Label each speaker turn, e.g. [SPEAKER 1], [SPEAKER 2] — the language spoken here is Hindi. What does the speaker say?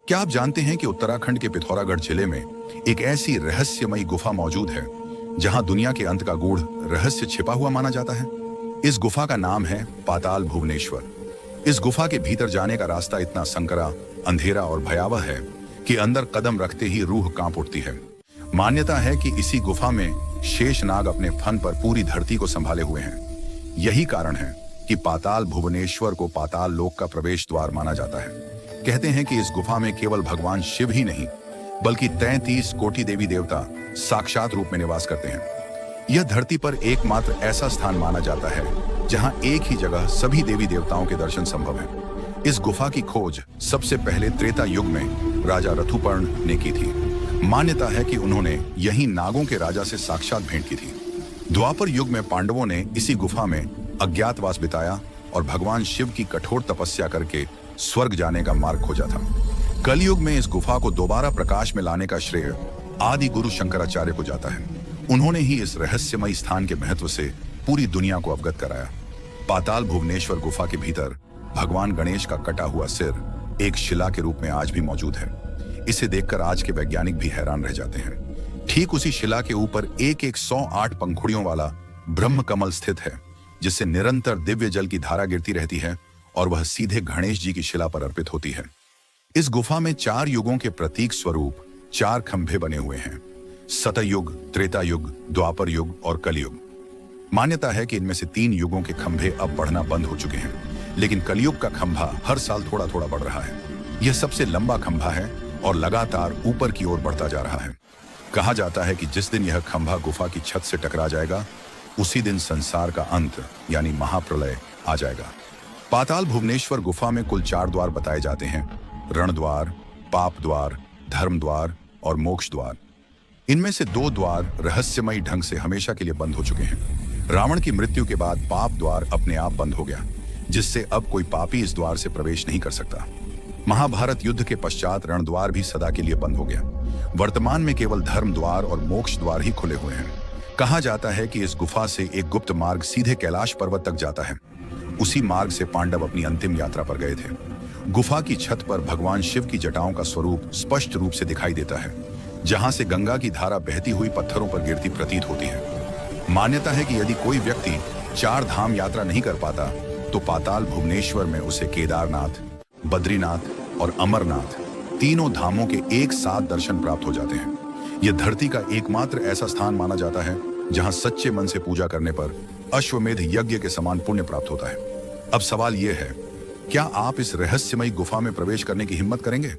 [SPEAKER 1] क्या आप जानते हैं कि उत्तराखंड के पिथौरागढ़ जिले में एक ऐसी रहस्यमयी गुफा मौजूद है जहां दुनिया के अंत का गूढ़ रहस्य छिपा हुआ माना जाता है। इस गुफा का नाम है पाताल भुवनेश्वर। इस गुफा के भीतर जाने का रास्ता इतना संकरा, अंधेरा और भयावह है कि अंदर कदम रखते ही रूह कांप उठती है। मान्यता है कि इसी गुफा में शेषनाग अपने फन पर पूरी धरती को संभाले हुए हैं। यही कारण है कि पाताल भुवनेश्वर को पाताल लोक का प्रवेश द्वार माना जाता है। कहते हैं कि इस गुफा में केवल भगवान शिव ही नहीं बल्कि 33 कोटि देवी देवता साक्षात रूप में निवास करते हैं। यह धरती पर एकमात्र ऐसा स्थान माना जाता है जहां एक ही जगह सभी देवी देवताओं के दर्शन संभव है। इस गुफा की खोज सबसे पहले त्रेता युग में राजा ऋतुपर्ण ने की थी। मान्यता है कि उन्होंने यहीं नागों के राजा से साक्षात भेंट की थी। द्वापर युग में पांडवों ने इसी गुफा में अज्ञातवास बिताया और भगवान शिव की कठोर तपस्या करके स्वर्ग जाने का मार्ग खोजा था। कलयुग में इस गुफा को दोबारा प्रकाश में लाने का श्रेय आदि गुरु शंकराचार्य को जाता है। उन्होंने ही इस रहस्यमयी स्थान के महत्व से पूरी दुनिया को अवगत कराया। पाताल भुवनेश्वर गुफा के भीतर भगवान गणेश का कटा हुआ सिर एक शिला के रूप में आज भी मौजूद है। इसे देखकर आज के वैज्ञानिक भी हैरान रह जाते हैं। ठीक उसी शिला के ऊपर एक 108 पंखुड़ियों वाला ब्रह्म कमल स्थित है, जिससे निरंतर दिव्य जल की धारा गिरती रहती है और वह सीधे गणेश जी की शिला पर अर्पित होती है। इस गुफा में 4 युगों के प्रतीक स्वरूप 4 खंभे बने हुए हैं: सतयुग, त्रेता युग, द्वापर युग और कलयुग। मान्यता है कि इनमें से 3 युगों के खंभे अब बढ़ना बंद हो चुके हैं, लेकिन कलयुग का खंभा हर साल थोड़ा थोड़ा बढ़ रहा है। यह सबसे लंबा खंभा है और लगातार ऊपर की ओर बढ़ता जा रहा है। कहा जाता है कि जिस दिन यह खंभा गुफा की छत से टकरा जाएगा, उसी दिन संसार का अंत यानी महाप्रलय आ जाएगा। पाताल भुवनेश्वर गुफा में कुल 4 द्वार बताए जाते हैं: रण द्वार, पाप द्वार, धर्म द्वार और मोक्ष द्वार। इनमें से 2 द्वार रहस्यमयी ढंग से हमेशा के लिए बंद हो चुके हैं। रावण की मृत्यु के बाद पाप द्वार अपने आप बंद हो गया, जिससे अब कोई पापी इस द्वार से प्रवेश नहीं कर सकता। महाभारत युद्ध के पश्चात रण द्वार भी सदा के लिए बंद हो गया। वर्तमान में केवल धर्म द्वार और मोक्ष द्वार ही खुले हुए हैं। कहा जाता है कि इस गुफा से एक गुप्त मार्ग सीधे कैलाश पर्वत तक जाता है। उसी मार्ग से पांडव अपनी अंतिम यात्रा पर गए थे। गुफा की छत पर भगवान शिव की जटाओं का स्वरूप स्पष्ट रूप से दिखाई देता है, जहां से गंगा की धारा बहती हुई पत्थरों पर गिरती प्रतीत होती है। मान्यता है कि यदि कोई व्यक्ति 4 धाम यात्रा नहीं कर पाता तो पाताल भुवनेश्वर में उसे केदारनाथ, बद्रीनाथ और अमरनाथ तीनों धामों के एक साथ दर्शन प्राप्त हो जाते हैं। यह धरती का एकमात्र ऐसा स्थान माना जाता है जहां सच्चे मन से पूजा करने पर अश्वमेध यज्ञ के समान पुण्य प्राप्त होता है। अब सवाल यह है, क्या आप इस रहस्यमयी गुफा में प्रवेश करने की हिम्मत करेंगे?